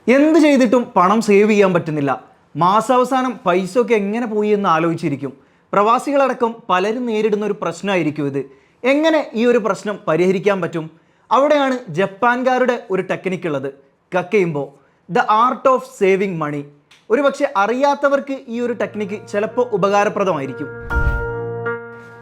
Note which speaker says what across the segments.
Speaker 1: എന്ത് ചെയ്തിട്ടും പണം സേവ് ചെയ്യാൻ പറ്റുന്നില്ല. മാസാവസാനം പൈസ ഒക്കെ എങ്ങനെ പോയി എന്ന് ആലോചിച്ചിരിക്കും. പ്രവാസികളടക്കം പലരും നേരിടുന്ന ഒരു പ്രശ്നമായിരിക്കും ഇത്. എങ്ങനെ ഈ ഒരു പ്രശ്നം പരിഹരിക്കാൻ പറ്റും? അവിടെയാണ് ജപ്പാൻകാരുടെ ഒരു ടെക്നിക്ക് ഉള്ളത്, കക്കയുമ്പോ, ദ ആർട്ട് ഓഫ് സേവിങ് മണി. ഒരുപക്ഷെ അറിയാത്തവർക്ക് ഈ ഒരു ടെക്നിക്ക് ചിലപ്പോൾ ഉപകാരപ്രദമായിരിക്കും.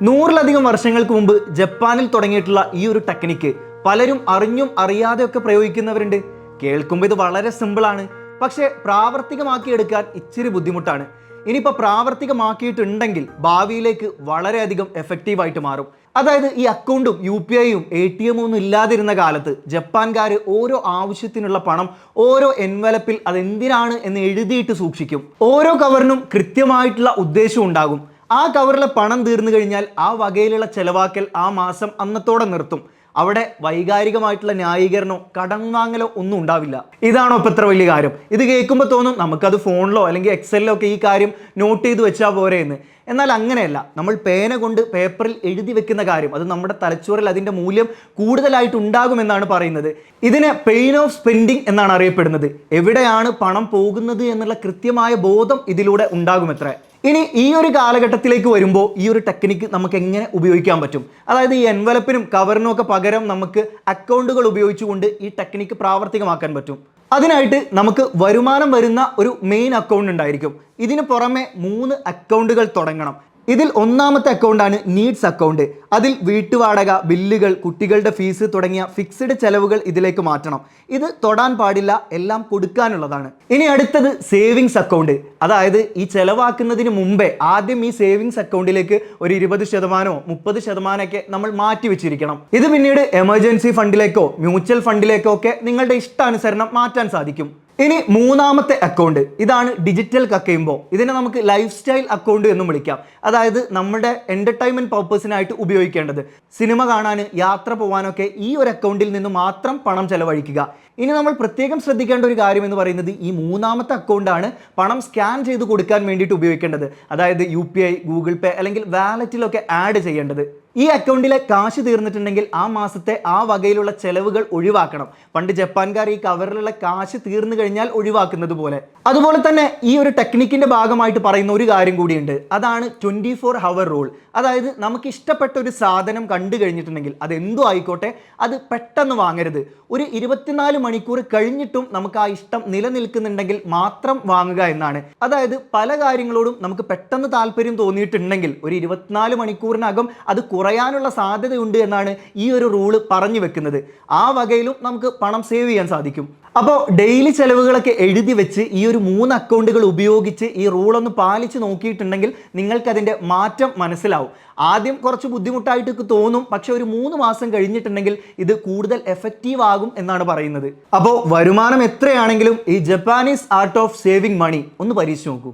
Speaker 1: 100-ലധികം വർഷങ്ങൾക്ക് മുമ്പ് ജപ്പാനിൽ തുടങ്ങിയിട്ടുള്ള ഈ ഒരു ടെക്നിക്ക് പലരും അറിഞ്ഞും അറിയാതെയൊക്കെ പ്രയോഗിക്കുന്നവരുണ്ട്. കേൾക്കുമ്പോൾ ഇത് വളരെ സിമ്പിളാണ്, പക്ഷേ പ്രാവർത്തികമാക്കിയെടുക്കാൻ ഇച്ചിരി ബുദ്ധിമുട്ടാണ്. ഇനിയിപ്പോൾ പ്രാവർത്തികമാക്കിയിട്ടുണ്ടെങ്കിൽ ഭാവിയിലേക്ക് വളരെയധികം എഫക്റ്റീവായിട്ട് മാറും. അതായത് ഈ അക്കൗണ്ടും UPIയും ATM ഒന്നും ഇല്ലാതിരുന്ന കാലത്ത് ജപ്പാൻകാർ ഓരോ ആവശ്യത്തിനുള്ള പണം ഓരോ എൻവലപ്പിൽ അതെന്തിനാണ് എന്ന് എഴുതിയിട്ട് സൂക്ഷിക്കും. ഓരോ കവറിനും കൃത്യമായിട്ടുള്ള ഉദ്ദേശം ഉണ്ടാകും. ആ കവറിലെ പണം തീർന്നു കഴിഞ്ഞാൽ ആ വകയിലുള്ള ചെലവാക്കൽ ആ മാസം അന്നത്തോടെ നിർത്തും. അവിടെ വൈകാരികമായിട്ടുള്ള ന്യായീകരണമോ കടം വാങ്ങലോ ഒന്നും ഉണ്ടാവില്ല. ഇതാണോ ഇപ്പം ഇത്ര വലിയ കാര്യം? ഇത് കേൾക്കുമ്പോൾ തോന്നും നമുക്കത് ഫോണിലോ അല്ലെങ്കിൽ എക്സലിലോ ഒക്കെ ഈ കാര്യം നോട്ട് ചെയ്ത് വെച്ചാൽ പോരെ എന്ന്. എന്നാൽ അങ്ങനെയല്ല. നമ്മൾ പേന കൊണ്ട് പേപ്പറിൽ എഴുതി വെക്കുന്ന കാര്യം അത് നമ്മുടെ തലച്ചോറിൽ അതിൻ്റെ മൂല്യം കൂടുതലായിട്ട് ഉണ്ടാകുമെന്നാണ് പറയുന്നത്. ഇതിനെ പെയിൻ ഓഫ് സ്പെൻഡിങ് എന്നാണ് അറിയപ്പെടുന്നത്. എവിടെയാണ് പണം പോകുന്നത് എന്നുള്ള കൃത്യമായ ബോധം ഇതിലൂടെ ഉണ്ടാകുമത്രേ. ഇനി ഈ ഒരു കാലഘട്ടത്തിലേക്ക് വരുമ്പോൾ ഈ ഒരു ടെക്നിക്ക് നമുക്ക് എങ്ങനെ ഉപയോഗിക്കാൻ പറ്റും? അതായത് ഈ എൻവലപ്പിനും കവറിനും ഒക്കെ പകരം നമുക്ക് അക്കൗണ്ടുകൾ ഉപയോഗിച്ചുകൊണ്ട് ഈ ടെക്നിക്ക് പ്രാവർത്തികമാക്കാൻ പറ്റും. അതിനായിട്ട് നമുക്ക് വരുമാനം വരുന്ന ഒരു മെയിൻ അക്കൗണ്ട് ഉണ്ടായിരിക്കും. ഇതിന് പുറമെ 3 അക്കൗണ്ടുകൾ തുടങ്ങണം. ഇതിൽ ഒന്നാമത്തെ അക്കൗണ്ടാണ് നീഡ്സ് അക്കൗണ്ട്. അതിൽ വീട്ടുവാടക, ബില്ലുകൾ, കുട്ടികളുടെ ഫീസ് തുടങ്ങിയ ഫിക്സ്ഡ് ചെലവുകൾ ഇതിലേക്ക് മാറ്റണം. ഇത് തൊടാൻ പാടില്ല, എല്ലാം കൊടുക്കാനുള്ളതാണ്. ഇനി അടുത്തത് സേവിങ്സ് അക്കൗണ്ട്. അതായത് ഈ ചെലവാക്കുന്നതിന് മുമ്പേ ആദ്യം ഈ സേവിങ്സ് അക്കൗണ്ടിലേക്ക് ഒരു 20%, 30% നമ്മൾ മാറ്റി വെച്ചിരിക്കണം. ഇത് പിന്നീട് എമർജൻസി ഫണ്ടിലേക്കോ മ്യൂച്വൽ ഫണ്ടിലേക്കോ ഒക്കെ നിങ്ങളുടെ ഇഷ്ടാനുസരണം മാറ്റാൻ സാധിക്കും. ഇനി മൂന്നാമത്തെ അക്കൗണ്ട്, ഇതാണ് ഡിജിറ്റൽ കക്കയുമ്പോ. ഇതിനെ നമുക്ക് ലൈഫ് സ്റ്റൈൽ അക്കൗണ്ട് എന്നും വിളിക്കാം. അതായത് നമ്മുടെ എന്റർടൈൻമെന്റ് പർപ്പസിനായിട്ട് ഉപയോഗിക്കേണ്ടത്. സിനിമ കാണാൻ, യാത്ര പോകാനൊക്കെ ഈ ഒരു അക്കൗണ്ടിൽ നിന്ന് മാത്രം പണം ചെലവഴിക്കുക. ഇനി നമ്മൾ പ്രത്യേകം ശ്രദ്ധിക്കേണ്ട ഒരു കാര്യം എന്ന് പറയുന്നത് ഈ മൂന്നാമത്തെ അക്കൗണ്ടാണ് പണം സ്കാൻ ചെയ്ത് കൊടുക്കാൻ വേണ്ടിയിട്ട് ഉപയോഗിക്കേണ്ടത്. അതായത് UPI, ഗൂഗിൾ പേ അല്ലെങ്കിൽ വാലറ്റിലൊക്കെ ആഡ് ചെയ്യേണ്ടത്. ഈ അക്കൗണ്ടിലെ കാശ് തീർന്നിട്ടുണ്ടെങ്കിൽ ആ മാസത്തെ ആ വകയിലുള്ള ചെലവുകൾ ഒഴിവാക്കണം. പണ്ട് ജപ്പാൻകാർ ഈ കവറിലുള്ള കാശ് തീർന്നു കഴിഞ്ഞാൽ ഒഴിവാക്കുന്നത് പോലെ. അതുപോലെ തന്നെ ഈ ഒരു ടെക്നിക്കിന്റെ ഭാഗമായിട്ട് പറയുന്ന ഒരു കാര്യം കൂടിയുണ്ട്. അതാണ് 24 hour റൂൾ. അതായത് നമുക്ക് ഇഷ്ടപ്പെട്ട ഒരു സാധനം കണ്ടു കഴിഞ്ഞിട്ടുണ്ടെങ്കിൽ അത് എന്തും ആയിക്കോട്ടെ, അത് പെട്ടെന്ന് വാങ്ങരുത്. ഒരു 24 മണിക്കൂർ കഴിഞ്ഞിട്ടും നമുക്ക് ആ ഇഷ്ടം നിലനിൽക്കുന്നുണ്ടെങ്കിൽ മാത്രം വാങ്ങുക എന്നാണ്. അതായത് പല കാര്യങ്ങളോടും നമുക്ക് പെട്ടെന്ന് താല്പര്യം തോന്നിയിട്ടുണ്ടെങ്കിൽ ഒരു 24 മണിക്കൂറിനകം അത് കുറയാനുള്ള സാധ്യതയുണ്ട് എന്നാണ് ഈ ഒരു റൂള് പറഞ്ഞു വെക്കുന്നത്. ആ വകയിലും നമുക്ക് പണം സേവ് ചെയ്യാൻ സാധിക്കും. അപ്പോൾ ഡെയിലി ചെലവുകളൊക്കെ എഴുതി വെച്ച് ഈ ഒരു 3 അക്കൗണ്ടുകൾ ഉപയോഗിച്ച് ഈ റൂളൊന്ന് പാലിച്ച് നോക്കിയിട്ടുണ്ടെങ്കിൽ നിങ്ങൾക്കതിൻ്റെ മാറ്റം മനസ്സിലാവും. ആദ്യം കുറച്ച് ബുദ്ധിമുട്ടായിട്ട് തോന്നും, പക്ഷെ ഒരു 3 മാസം കഴിഞ്ഞിട്ടുണ്ടെങ്കിൽ ഇത് കൂടുതൽ എഫക്റ്റീവ് ആകും എന്നാണ് പറയുന്നത്. അപ്പോൾ വരുമാനം എത്രയാണെങ്കിലും ഈ ജപ്പാനീസ് ആർട്ട് ഓഫ് സേവിങ് മണി ഒന്ന് പരീക്ഷിച്ച് നോക്കൂ.